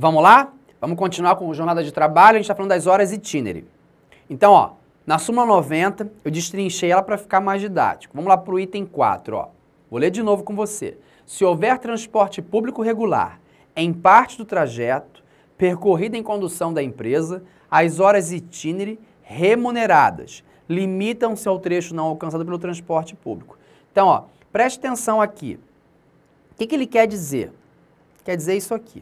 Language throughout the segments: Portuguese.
Vamos lá? Vamos continuar com jornada de trabalho, a gente está falando das horas itinerary. Então, ó, na súmula 90, eu destrinchei ela para ficar mais didático. Vamos lá para o item 4, ó. Vou ler de novo com você. Se houver transporte público regular em parte do trajeto, percorrido em condução da empresa, as horas itinerary remuneradas limitam-se ao trecho não alcançado pelo transporte público. Então, ó, preste atenção aqui. O que ele quer dizer? Quer dizer isso aqui.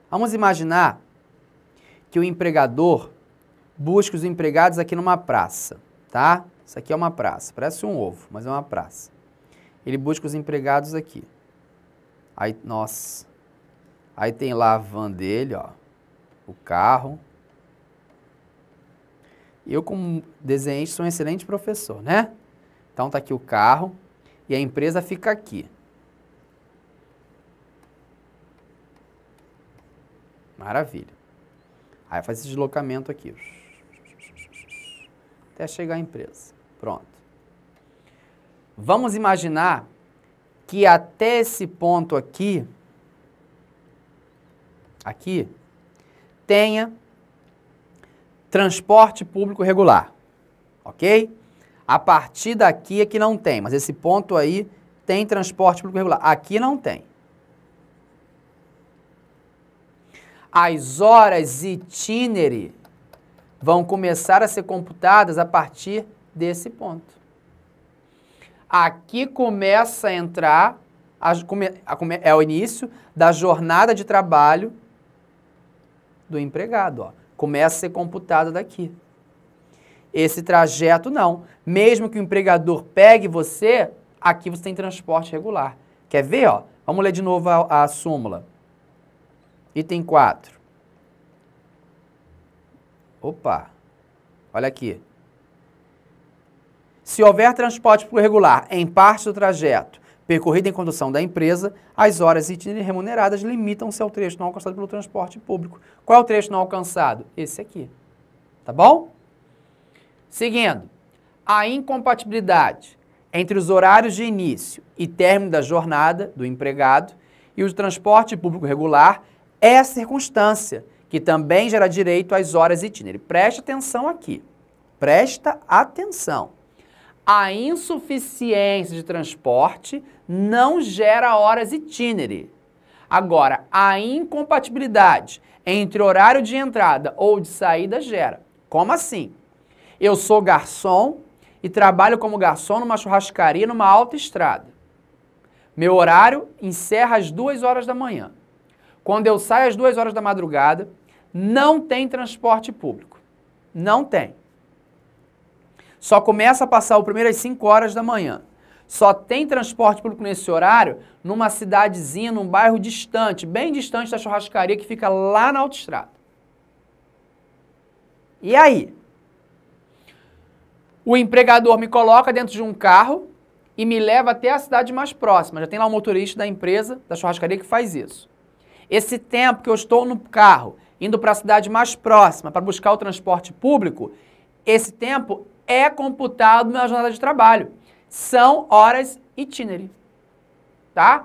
Vamos imaginar que o empregador busca os empregados aqui numa praça, tá? Isso aqui é uma praça, parece um ovo, mas é uma praça. Ele busca os empregados aqui. Aí, nossa, aí tem lá a van dele, ó, o carro. Eu, como desenhista, sou um excelente professor, né? Então tá aqui o carro e a empresa fica aqui. Maravilha. Aí faz esse deslocamento aqui. Até chegar à empresa. Pronto. Vamos imaginar que até esse ponto aqui, tenha transporte público regular. Ok? A partir daqui é que não tem, mas esse ponto aí tem transporte público regular. Aqui não tem. As horas itinerary vão começar a ser computadas a partir desse ponto. Aqui começa a entrar, é o início da jornada de trabalho do empregado. Ó. Começa a ser computada daqui. Esse trajeto não. Mesmo que o empregador pegue você, aqui você tem transporte regular. Quer ver? Ó? Vamos ler de novo a súmula. Item 4. Opa, olha aqui. Se houver transporte público regular em parte do trajeto percorrido em condução da empresa, as horas itinerary remuneradas limitam-se ao trecho não alcançado pelo transporte público. Qual é o trecho não alcançado? Esse aqui. Tá bom? Seguindo. A incompatibilidade entre os horários de início e término da jornada do empregado e o transporte público regular é a circunstância que também gera direito às horas itinerary. Preste atenção aqui. Presta atenção. A insuficiência de transporte não gera horas itinerary. Agora, a incompatibilidade entre horário de entrada ou de saída gera. Como assim? Eu sou garçom e trabalho como garçom numa churrascaria numa autoestrada. Meu horário encerra às 2 horas da manhã. Quando eu saio às 2 horas da madrugada, não tem transporte público. Não tem. Só começa a passar o primeiro às 5 horas da manhã. Só tem transporte público nesse horário numa cidadezinha, num bairro distante, bem distante da churrascaria que fica lá na autoestrada. E aí? O empregador me coloca dentro de um carro e me leva até a cidade mais próxima. Já tem lá um motorista da empresa, da churrascaria, que faz isso. Esse tempo que eu estou no carro, indo para a cidade mais próxima para buscar o transporte público, esse tempo é computado na jornada de trabalho. São horas itinerary. Tá?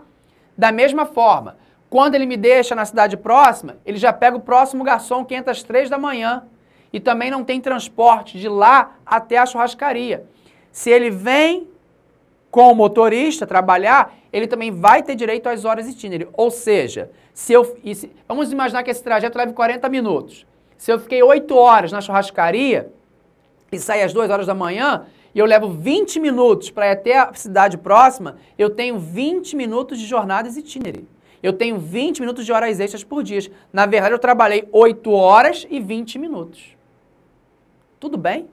Da mesma forma, quando ele me deixa na cidade próxima, ele já pega o próximo garçom que entra às 3 da manhã. E também não tem transporte de lá até a churrascaria. Se ele vem com o motorista trabalhar, ele também vai ter direito às horas itinerary. Ou seja, vamos imaginar que esse trajeto leve 40 minutos. Se eu fiquei 8 horas na churrascaria e sair às 2 horas da manhã, e eu levo 20 minutos para ir até a cidade próxima, eu tenho 20 minutos de jornadas itinerary. Eu tenho 20 minutos de horas extras por dia. Na verdade, eu trabalhei 8 horas e 20 minutos. Tudo bem?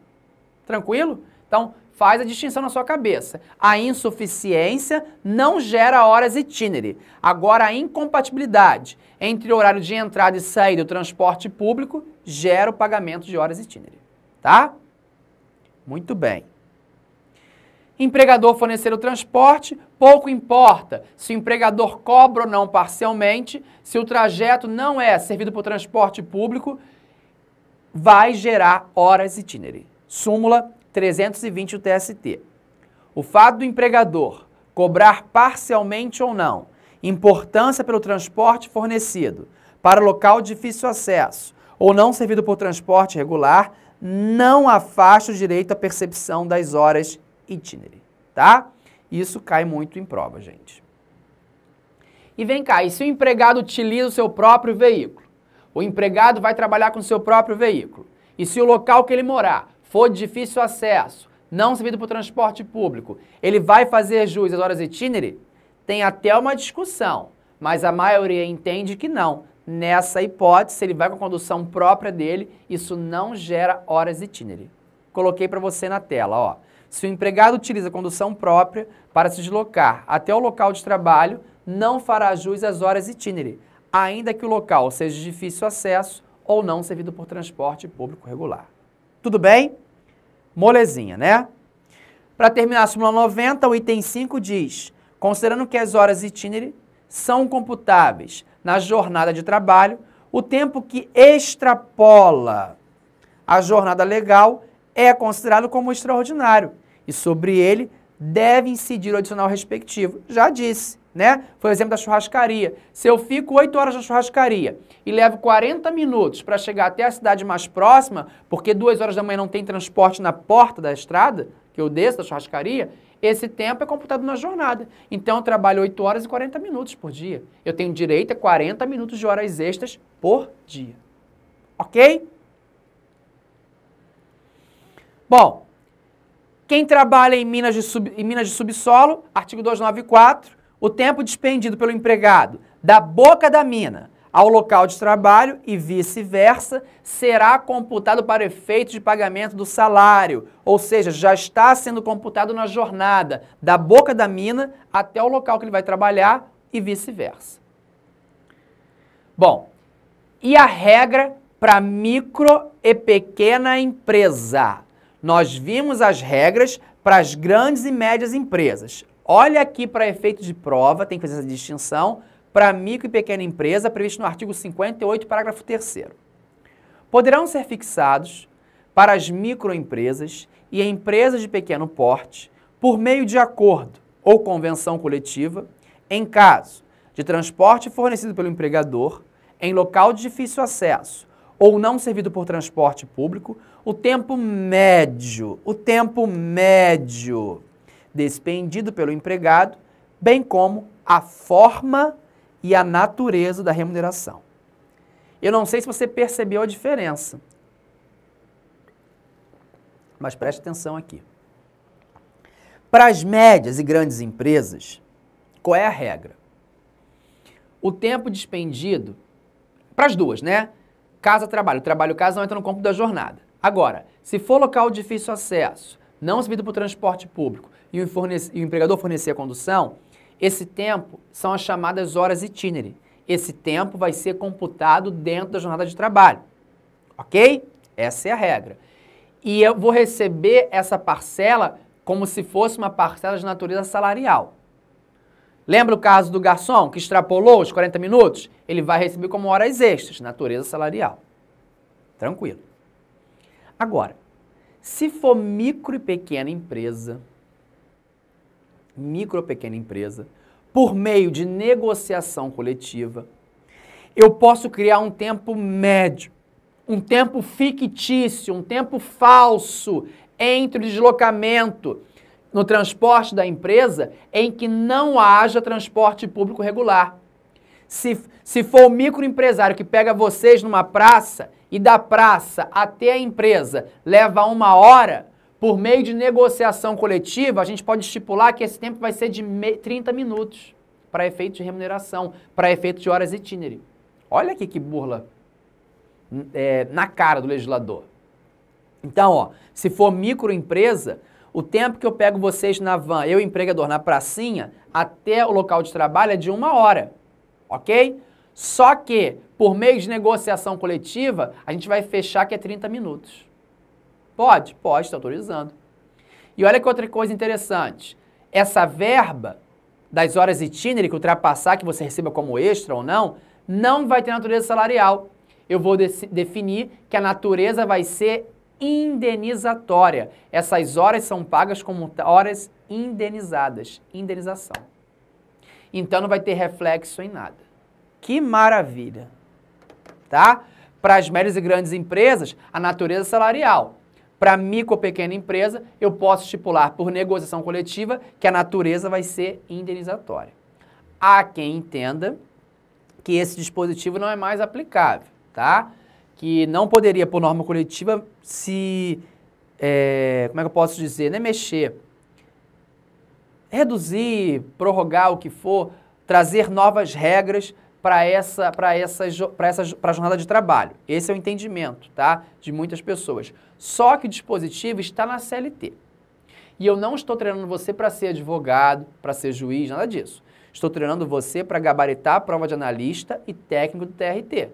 Tranquilo? Então, faz a distinção na sua cabeça. A insuficiência não gera horas itinerary. Agora, a incompatibilidade entre o horário de entrada e saída do transporte público gera o pagamento de horas itinerary. Tá? Muito bem. Empregador fornecer o transporte, pouco importa se o empregador cobra ou não parcialmente, se o trajeto não é servido por transporte público, vai gerar horas itinerary. Súmula 320 do TST. O fato do empregador cobrar parcialmente ou não importância pelo transporte fornecido para local de difícil acesso ou não servido por transporte regular, não afasta o direito à percepção das horas itinerary, tá? Isso cai muito em prova, gente. E vem cá, e se o empregado utiliza o seu próprio veículo? O empregado vai trabalhar com o seu próprio veículo. E se o local que ele morar for de difícil acesso, não servido por transporte público, ele vai fazer jus às horas itinerary? Tem até uma discussão, mas a maioria entende que não. Nessa hipótese, se ele vai com a condução própria dele, isso não gera horas itinerary. Coloquei para você na tela, ó. Se o empregado utiliza a condução própria para se deslocar até o local de trabalho, não fará jus às horas itinerary, ainda que o local seja de difícil acesso ou não servido por transporte público regular. Tudo bem? Molezinha, né? Para terminar a súmula 90, o item 5 diz: considerando que as horas itinerary são computáveis na jornada de trabalho, o tempo que extrapola a jornada legal é considerado como extraordinário e sobre ele deve incidir o adicional respectivo. Já disse, né? Foi o exemplo da churrascaria. Se eu fico 8 horas na churrascaria e levo 40 minutos para chegar até a cidade mais próxima, porque 2 horas da manhã não tem transporte na porta da estrada, que eu desço da churrascaria, esse tempo é computado na jornada. Então eu trabalho 8 horas e 40 minutos por dia. Eu tenho direito a 40 minutos de horas extras por dia. Ok? Bom, quem trabalha em minas de subsolo, artigo 294, o tempo despendido pelo empregado da boca da mina ao local de trabalho e vice-versa será computado para efeito de pagamento do salário, ou seja, já está sendo computado na jornada da boca da mina até o local que ele vai trabalhar e vice-versa. Bom, e a regra para micro e pequena empresa? Nós vimos as regras para as grandes e médias empresas. Olha aqui para efeito de prova, tem que fazer essa distinção, para micro e pequena empresa, previsto no artigo 58, parágrafo 3º. Poderão ser fixados para as microempresas e empresas de pequeno porte, por meio de acordo ou convenção coletiva, em caso de transporte fornecido pelo empregador, em local de difícil acesso ou não servido por transporte público, o tempo médio despendido pelo empregado, bem como a forma e a natureza da remuneração. Eu não sei se você percebeu a diferença, mas preste atenção aqui. Para as médias e grandes empresas, qual é a regra? O tempo despendido, para as duas, né? Casa-trabalho, trabalho-casa não entra no campo da jornada. Agora, se for local de difícil acesso, não servido por transporte público e o empregador fornecer a condução, esse tempo são as chamadas horas itinerary. Esse tempo vai ser computado dentro da jornada de trabalho. Ok? Essa é a regra. E eu vou receber essa parcela como se fosse uma parcela de natureza salarial. Lembra o caso do garçom que extrapolou os 40 minutos? Ele vai receber como horas extras, natureza salarial. Tranquilo. Agora, se for micro e pequena empresa, por meio de negociação coletiva, eu posso criar um tempo médio, um tempo fictício, um tempo falso entre o deslocamento no transporte da empresa em que não haja transporte público regular. Se for o microempresário que pega vocês numa praça e da praça até a empresa leva 1 hora, por meio de negociação coletiva, a gente pode estipular que esse tempo vai ser de 30 minutos para efeito de remuneração, para efeito de horas itinerary. Olha aqui que burla na cara do legislador. Então, ó, se for microempresa, o tempo que eu pego vocês na van, eu empregador, na pracinha, até o local de trabalho é de 1 hora, ok? Só que, por meio de negociação coletiva, a gente vai fechar que é 30 minutos. Pode, está autorizando. E olha que outra coisa interessante, essa verba das horas itinerary que ultrapassar, que você receba como extra ou não vai ter natureza salarial. Eu vou definir que a natureza vai ser indenizatória. Essas horas são pagas como horas indenizadas, indenização. Então não vai ter reflexo em nada. Que maravilha! tá? Para as médias e grandes empresas, a natureza salarial. Para micro ou pequena empresa, eu posso estipular por negociação coletiva que a natureza vai ser indenizatória. Há quem entenda que esse dispositivo não é mais aplicável, tá? Que não poderia, por norma coletiva, se, como é que eu posso dizer, nem mexer, reduzir, prorrogar o que for, trazer novas regras para a jornada de trabalho. Esse é o entendimento, tá? De muitas pessoas. Só que o dispositivo está na CLT. E eu não estou treinando você para ser advogado, para ser juiz, nada disso. Estou treinando você para gabaritar a prova de analista e técnico do TRT.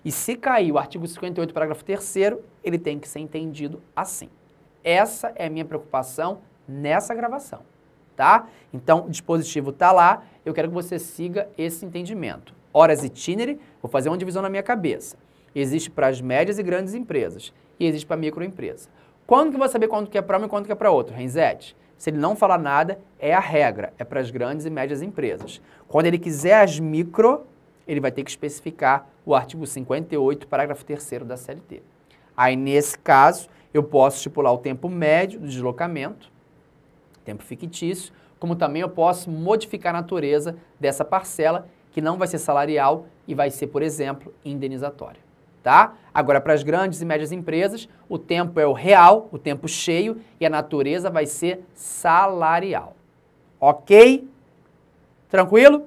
E se cair o artigo 58, parágrafo 3º, ele tem que ser entendido assim. Essa é a minha preocupação nessa gravação, tá? Então, o dispositivo está lá, eu quero que você siga esse entendimento. Horas itinerary, vou fazer uma divisão na minha cabeça. Existe para as médias e grandes empresas e existe para a microempresa. Quando que eu vou saber quanto que é para uma e quanto que é para outra, Renzetti? Se ele não falar nada, é a regra, é para as grandes e médias empresas. Quando ele quiser as micro, ele vai ter que especificar o artigo 58, parágrafo 3º da CLT. Aí, nesse caso, eu posso estipular o tempo médio do deslocamento, tempo fictício, como também eu posso modificar a natureza dessa parcela, que não vai ser salarial e vai ser, por exemplo, indenizatória. Tá? Agora, para as grandes e médias empresas, o tempo é o real, o tempo cheio, e a natureza vai ser salarial. Ok? Tranquilo?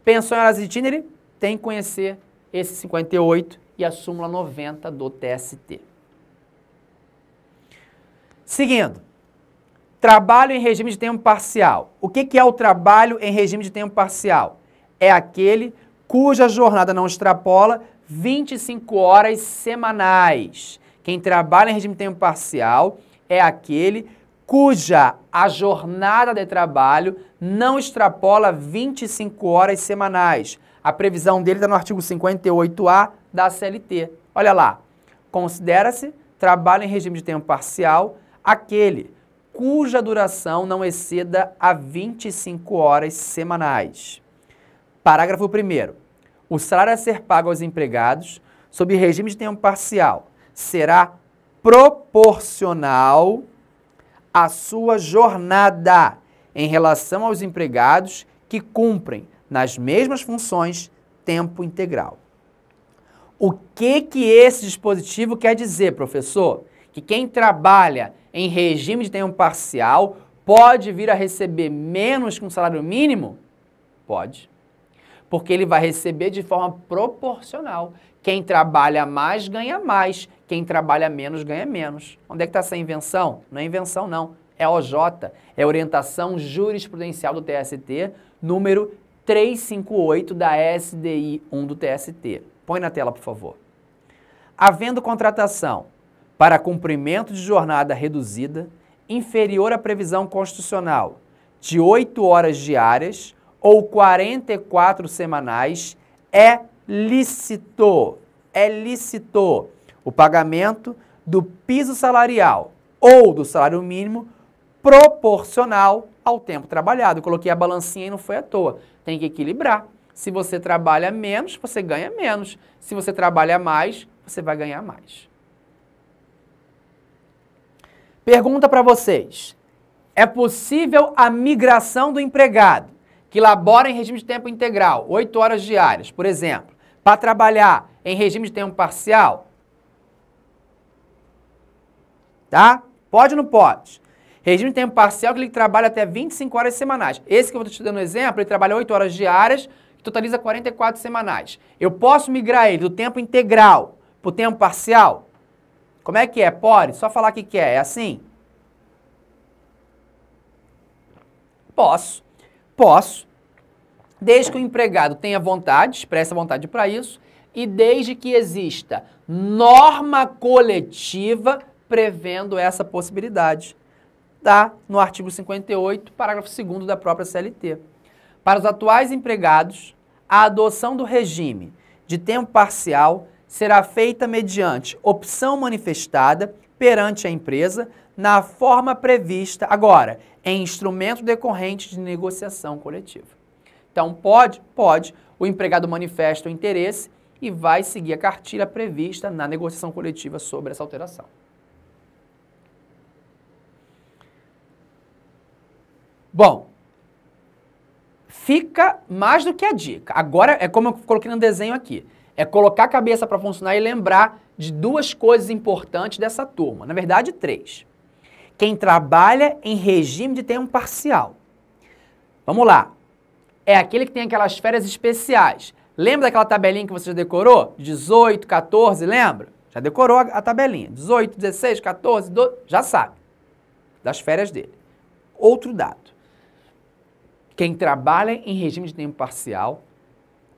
Pensou em horas itinerary? Tem que conhecer esse 58 e a súmula 90 do TST. Seguindo. Trabalho em regime de tempo parcial. O que é o trabalho em regime de tempo parcial? É aquele cuja jornada não extrapola 25 horas semanais. Quem trabalha em regime de tempo parcial é aquele cuja a jornada de trabalho não extrapola 25 horas semanais. A previsão dele está no artigo 58A da CLT. Olha lá. Considera-se trabalho em regime de tempo parcial aquele cuja duração não exceda a 25 horas semanais. Parágrafo 1º. O salário a ser pago aos empregados sob regime de tempo parcial será proporcional à sua jornada em relação aos empregados que cumprem nas mesmas funções tempo integral. O que esse dispositivo quer dizer, professor? Que quem trabalha em regime de tempo parcial pode vir a receber menos que um salário mínimo? Pode. Porque ele vai receber de forma proporcional. Quem trabalha mais, ganha mais. Quem trabalha menos, ganha menos. Onde é que está essa invenção? Não é invenção, não. É OJ. É Orientação Jurisprudencial do TST, número 358 da SDI 1 do TST. Põe na tela, por favor. Havendo contratação para cumprimento de jornada reduzida, inferior à previsão constitucional, de 8 horas diárias, ou 44 semanais, é lícito o pagamento do piso salarial ou do salário mínimo proporcional ao tempo trabalhado. Eu coloquei a balancinha e não foi à toa. Tem que equilibrar. Se você trabalha menos, você ganha menos. Se você trabalha mais, você vai ganhar mais. Pergunta para vocês. É possível a migração do empregado que labora em regime de tempo integral, 8 horas diárias, por exemplo, para trabalhar em regime de tempo parcial? Tá? Pode ou não pode? Regime de tempo parcial que ele trabalha até 25 horas semanais. Esse que eu estou te dando um exemplo, ele trabalha 8 horas diárias, que totaliza 44 semanais. Eu posso migrar ele do tempo integral para o tempo parcial? Como é que é? Pode? Só falar o que é. É assim? Posso. Posso, desde que o empregado tenha vontade, expresse vontade para isso, e desde que exista norma coletiva prevendo essa possibilidade. Está no artigo 58, parágrafo 2º da própria CLT. Para os atuais empregados, a adoção do regime de tempo parcial será feita mediante opção manifestada perante a empresa na forma prevista, agora, em instrumento decorrente de negociação coletiva. Então, pode, o empregado manifesta o interesse e vai seguir a cartilha prevista na negociação coletiva sobre essa alteração. Bom, fica mais do que a dica. Agora é como eu coloquei no desenho aqui. É colocar a cabeça para funcionar e lembrar de duas coisas importantes dessa turma. Na verdade, 3. Quem trabalha em regime de tempo parcial. Vamos lá. É aquele que tem aquelas férias especiais. Lembra daquela tabelinha que você já decorou? 18, 14, lembra? Já decorou a tabelinha. 18, 16, 14, 12, já sabe. Das férias dele. Outro dado. Quem trabalha em regime de tempo parcial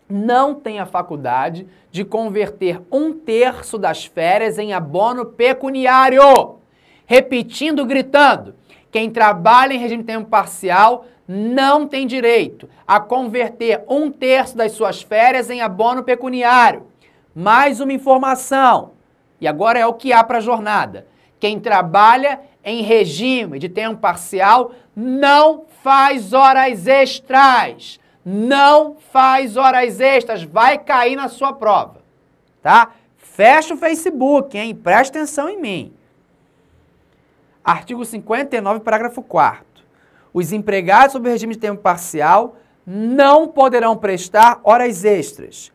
não tem a faculdade de converter 1/3 das férias em abono pecuniário. Repetindo, gritando, quem trabalha em regime de tempo parcial não tem direito a converter 1/3 das suas férias em abono pecuniário. Mais uma informação, e agora é o que há para a jornada. Quem trabalha em regime de tempo parcial não faz horas extras. Não faz horas extras, vai cair na sua prova, tá? Fecha o Facebook, hein? Presta atenção em mim. Artigo 59, parágrafo 4º. Os empregados sob regime de tempo parcial não poderão prestar horas extras.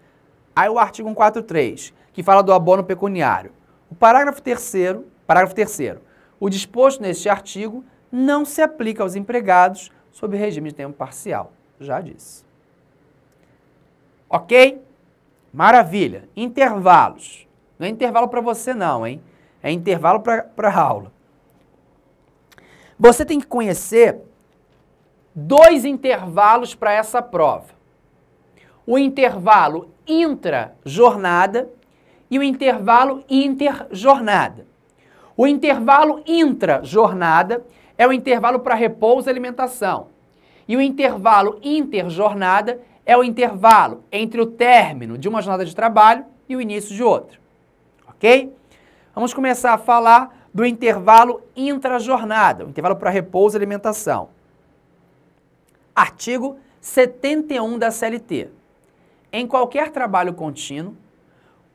Aí o artigo 143, que fala do abono pecuniário. O parágrafo 3º, o disposto neste artigo não se aplica aos empregados sob regime de tempo parcial. Já disse. Ok? Maravilha. Intervalos. Não é intervalo para você não, hein? É intervalo para a aula. Você tem que conhecer 2 intervalos para essa prova. O intervalo intra-jornada e o intervalo interjornada. O intervalo intra-jornada é o intervalo para repouso e alimentação. E o intervalo interjornada é o intervalo entre o término de uma jornada de trabalho e o início de outra. Ok? Vamos começar a falar do intervalo intrajornada, o intervalo para repouso e alimentação. Artigo 71 da CLT. Em qualquer trabalho contínuo,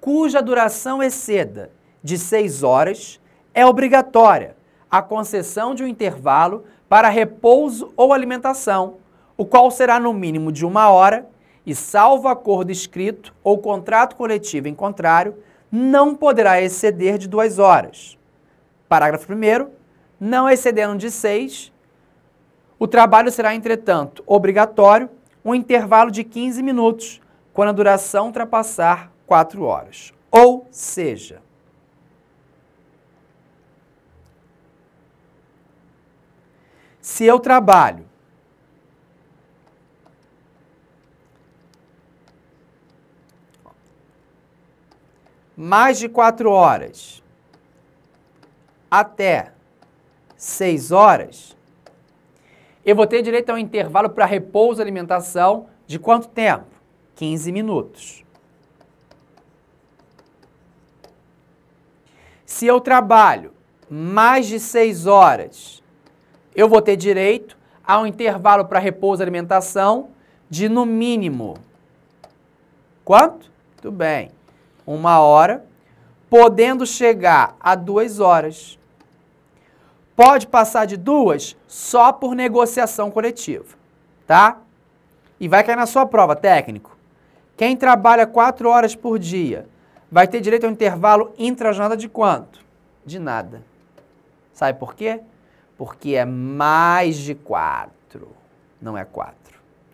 cuja duração exceda de 6 horas, é obrigatória a concessão de um intervalo para repouso ou alimentação, o qual será no mínimo de 1 hora e, salvo acordo escrito ou contrato coletivo em contrário, não poderá exceder de 2 horas. Parágrafo 1º. Não excedendo de 6, o trabalho será, entretanto, obrigatório um intervalo de 15 minutos, quando a duração ultrapassar 4 horas. Ou seja, se eu trabalho mais de 4 horas até 6 horas, eu vou ter direito a um intervalo para repouso e alimentação de quanto tempo? 15 minutos. Se eu trabalho mais de 6 horas, eu vou ter direito a um intervalo para repouso e alimentação de, no mínimo, quanto? Tudo bem, 1 hora, podendo chegar a 2 horas. Pode passar de 2 só por negociação coletiva, tá? E vai cair na sua prova, técnico. Quem trabalha 4 horas por dia vai ter direito a um intervalo intrajornada de quanto? De nada. Sabe por quê? Porque é mais de 4, não é 4.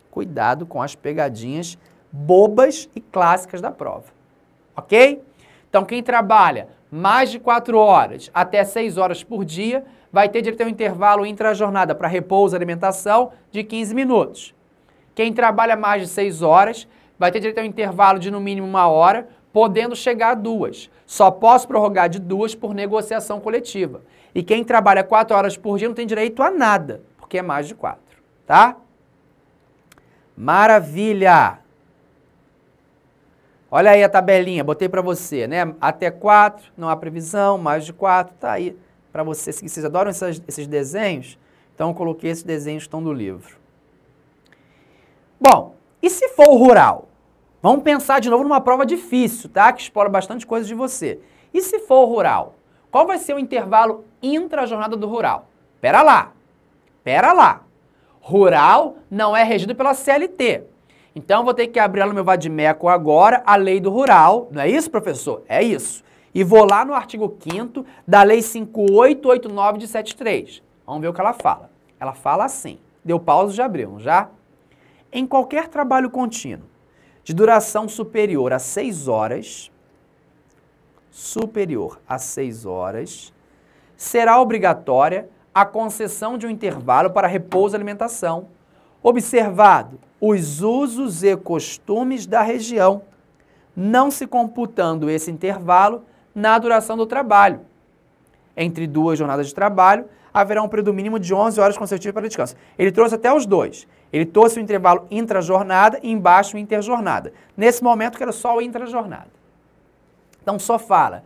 Cuidado com as pegadinhas bobas e clássicas da prova, ok? Então, quem trabalha mais de 4 horas até 6 horas por dia vai ter direito a um intervalo intrajornada para repouso e alimentação de 15 minutos. Quem trabalha mais de 6 horas vai ter direito a um intervalo de no mínimo 1 hora, podendo chegar a 2. Só posso prorrogar de 2 por negociação coletiva. E quem trabalha 4 horas por dia não tem direito a nada, porque é mais de 4, tá? Maravilha! Olha aí a tabelinha, botei para você, né? Até 4, não há previsão, mais de 4, tá aí para você. Se vocês adoram esses desenhos, então eu coloquei esses desenhos que estão do livro. Bom, e se for o rural? Vamos pensar de novo numa prova difícil, tá? Que explora bastante coisa de você. E se for o rural? Qual vai ser o intervalo intra-jornada do rural? Pera lá. Rural não é regido pela CLT. Então, vou ter que abrir lá no meu Vadimeco agora a lei do rural. Não é isso, professor? É isso. E vou lá no artigo 5º da Lei 5889 de 73. Vamos ver o que ela fala. Ela fala assim. Deu pausa e já abrimos, já? Em qualquer trabalho contínuo de duração superior a 6 horas, será obrigatória a concessão de um intervalo para repouso e alimentação, observado os usos e costumes da região, não se computando esse intervalo na duração do trabalho. Entre 2 jornadas de trabalho, haverá um período mínimo de 11 horas consecutivas para descanso. Ele trouxe até os dois. Ele trouxe o intervalo intra-jornada e embaixo o interjornada. Nesse momento, quero só o intra-jornada. Então, só fala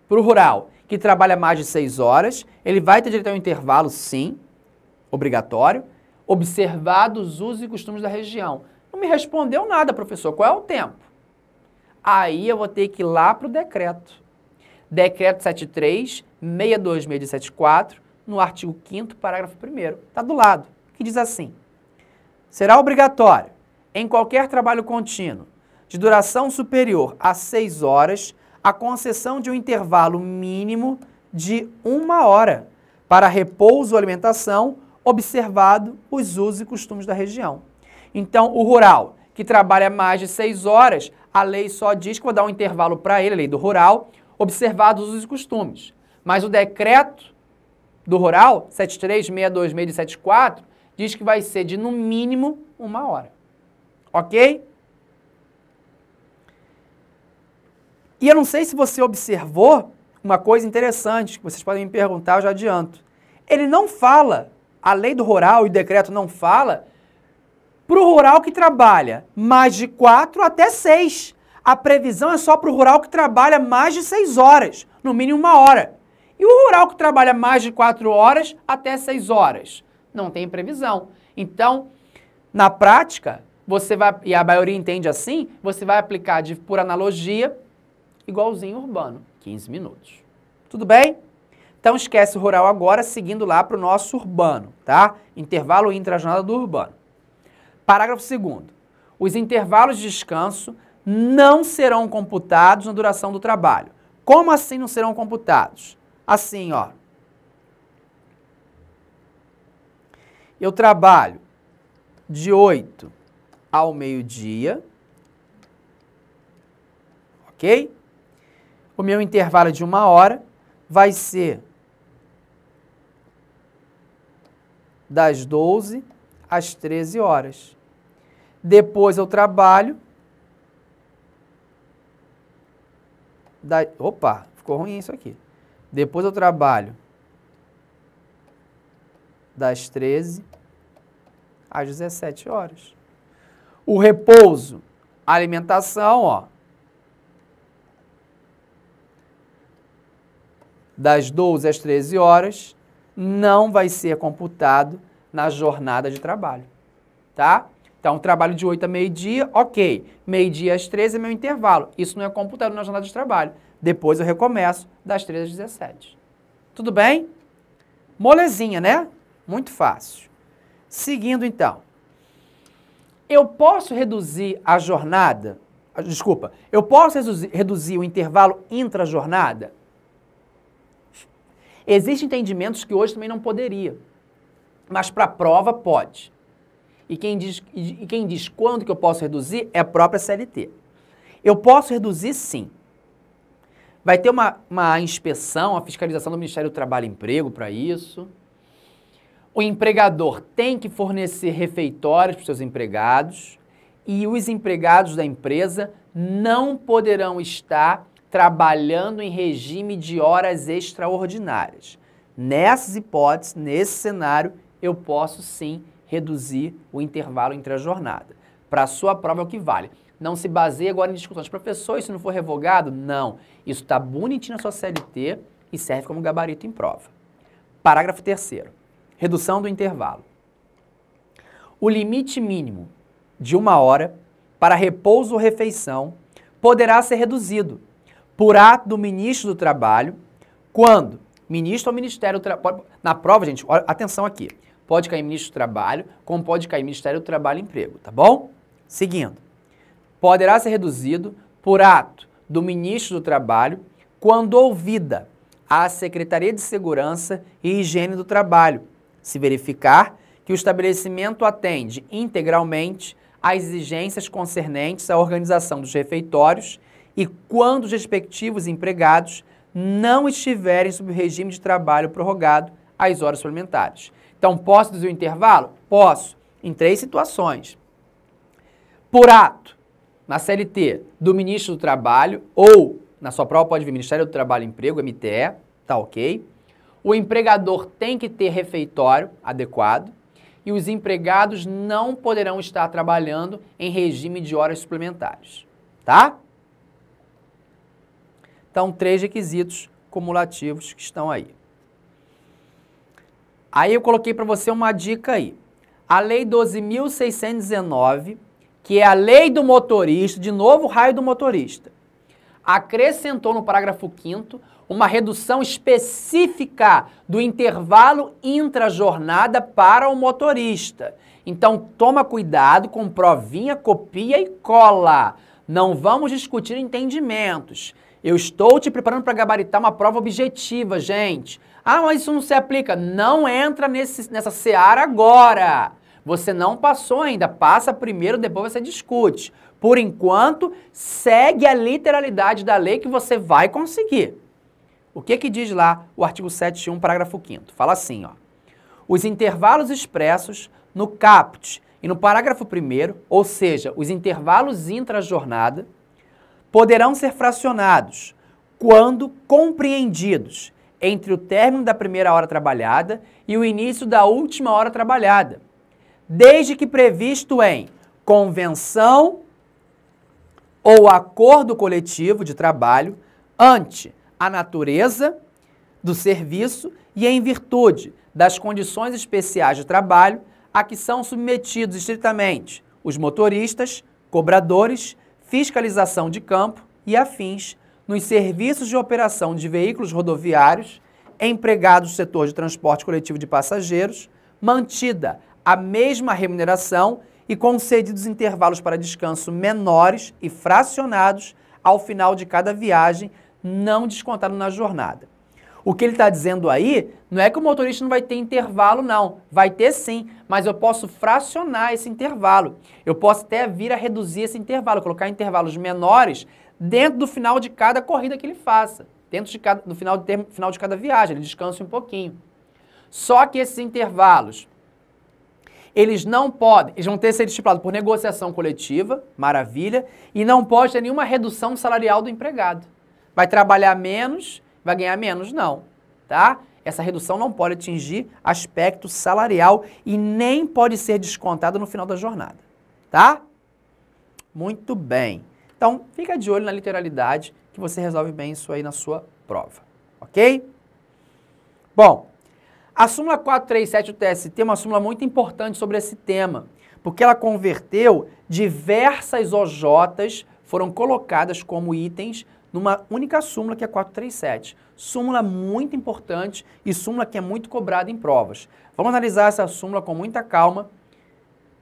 para o rural que trabalha mais de 6 horas, ele vai ter direito a um intervalo, sim, obrigatório, observado os usos e costumes da região. Não me respondeu nada, professor. Qual é o tempo? Aí eu vou ter que ir lá para o decreto. Decreto 73.62674, no artigo 5º, parágrafo 1º. Está do lado, que diz assim: será obrigatório, em qualquer trabalho contínuo, de duração superior a 6 horas, a concessão de um intervalo mínimo de 1 hora para repouso ou alimentação, observado os usos e costumes da região. Então, o rural, que trabalha mais de 6 horas, a lei só diz que vou dar um intervalo para ele, a lei do rural, observados os usos e costumes. Mas o decreto do rural, 73.62674, diz que vai ser de, no mínimo, 1 hora. Ok? E eu não sei se você observou uma coisa interessante, que vocês podem me perguntar, eu já adianto. Ele não fala, a lei do rural e o decreto não fala, para o rural que trabalha mais de 4 até 6. A previsão é só para o rural que trabalha mais de 6 horas, no mínimo 1 hora. E o rural que trabalha mais de 4 horas até 6 horas? Não tem previsão. Então, na prática, você vai, e a maioria entende assim, você vai aplicar por analogia, igualzinho urbano, 15 minutos. Tudo bem? Então esquece o rural agora, seguindo lá para o nosso urbano, tá? Intervalo intra-jornada do urbano. Parágrafo 2º. Os intervalos de descanso não serão computados na duração do trabalho. Como assim não serão computados? Assim, ó. Eu trabalho de 8 ao meio-dia, ok? O meu intervalo de 1 hora vai ser das 12 às 13 horas. Depois eu trabalho Opa, ficou ruim isso aqui. Depois eu trabalho das 13 às 17 horas. O repouso, a alimentação, ó, das 12 às 13 horas, não vai ser computado na jornada de trabalho, tá? Então, trabalho de 8 a meio-dia, ok. Meio-dia às 13 é meu intervalo. Isso não é computado na jornada de trabalho. Depois eu recomeço das 13 às 17. Tudo bem? Molezinha, né? Muito fácil. Seguindo, então. Eu posso reduzir a jornada... Desculpa. Eu posso reduzir o intervalo intra-jornada? Existem entendimentos que hoje também não poderia. Mas para a prova, pode. E quem diz quando que eu posso reduzir é a própria CLT. Eu posso reduzir, sim. Vai ter uma inspeção, a fiscalização do Ministério do Trabalho e Emprego para isso. O empregador tem que fornecer refeitórios para os seus empregados e os empregados da empresa não poderão estar trabalhando em regime de horas extraordinárias. Nessas hipóteses, nesse cenário, eu posso sim reduzir o intervalo entre a jornada. Para a sua prova é o que vale. Não se baseie agora em discussões. Professor, isso não for revogado? Não. Isso está bonitinho na sua CLT e serve como gabarito em prova. Parágrafo 3º. Redução do intervalo. O limite mínimo de 1 hora para repouso ou refeição poderá ser reduzido por ato do ministro do Trabalho, quando ministro ou Ministério do Trabalho... Na prova, gente, atenção aqui. Pode cair ministro do Trabalho, como pode cair Ministério do Trabalho e Emprego, tá bom? Seguindo. Poderá ser reduzido por ato do ministro do Trabalho, quando ouvida a Secretaria de Segurança e Higiene do Trabalho, se verificar que o estabelecimento atende integralmente às exigências concernentes à organização dos refeitórios e quando os respectivos empregados não estiverem sob o regime de trabalho prorrogado às horas suplementares. Então, posso reduzir o intervalo? Posso, em 3 situações. Por ato, na CLT, do Ministro do Trabalho, ou, na sua prova pode vir Ministério do Trabalho e Emprego, MTE, tá ok. O empregador tem que ter refeitório adequado e os empregados não poderão estar trabalhando em regime de horas suplementares, tá? Então, 3 requisitos cumulativos que estão aí. Aí eu coloquei para você uma dica aí. A Lei 12.619, que é a lei do motorista, de novo raio do motorista, acrescentou no parágrafo 5º uma redução específica do intervalo intrajornada para o motorista. Então, toma cuidado com provinha, copia e cola. Não vamos discutir entendimentos. Eu estou te preparando para gabaritar uma prova objetiva, gente. Ah, mas isso não se aplica. Não entra nessa seara agora. Você não passou ainda. Passa primeiro, depois você discute. Por enquanto, segue a literalidade da lei que você vai conseguir. O que diz lá o artigo 7.1, parágrafo 5º? Fala assim, ó. Os intervalos expressos no caput e no parágrafo 1º, ou seja, os intervalos intra-jornada, poderão ser fracionados quando compreendidos entre o término da primeira hora trabalhada e o início da última hora trabalhada, desde que previsto em convenção ou acordo coletivo de trabalho ante a natureza do serviço e em virtude das condições especiais de trabalho a que são submetidos estritamente os motoristas, cobradores, fiscalização de campo e afins nos serviços de operação de veículos rodoviários, empregados do setor de transporte coletivo de passageiros, mantida a mesma remuneração e concedidos intervalos para descanso menores e fracionados ao final de cada viagem, não descontado na jornada. O que ele está dizendo aí não é que o motorista não vai ter intervalo, não. Vai ter sim, mas eu posso fracionar esse intervalo. Eu posso até vir a reduzir esse intervalo, colocar intervalos menores dentro do final de cada corrida que ele faça, dentro do final de cada viagem, ele descansa um pouquinho. Só que esses intervalos, eles vão ter que ser estipulados por negociação coletiva, maravilha, e não pode ter nenhuma redução salarial do empregado. Vai trabalhar menos, vai ganhar menos? Não, tá? Essa redução não pode atingir aspecto salarial e nem pode ser descontada no final da jornada, tá? Muito bem. Então, fica de olho na literalidade que você resolve bem isso aí na sua prova, ok? Bom, a súmula 437 do TST é uma súmula muito importante sobre esse tema, porque ela converteu diversas OJs, foram colocadas como itens numa única súmula que é 437. Súmula muito importante e súmula que é muito cobrada em provas. Vamos analisar essa súmula com muita calma.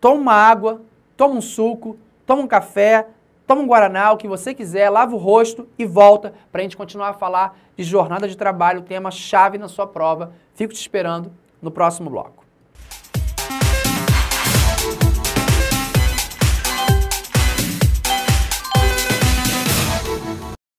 Toma uma água, toma um suco, toma um café, toma um guaraná, o que você quiser, lava o rosto e volta para a gente continuar a falar de jornada de trabalho, tema chave na sua prova. Fico te esperando no próximo bloco.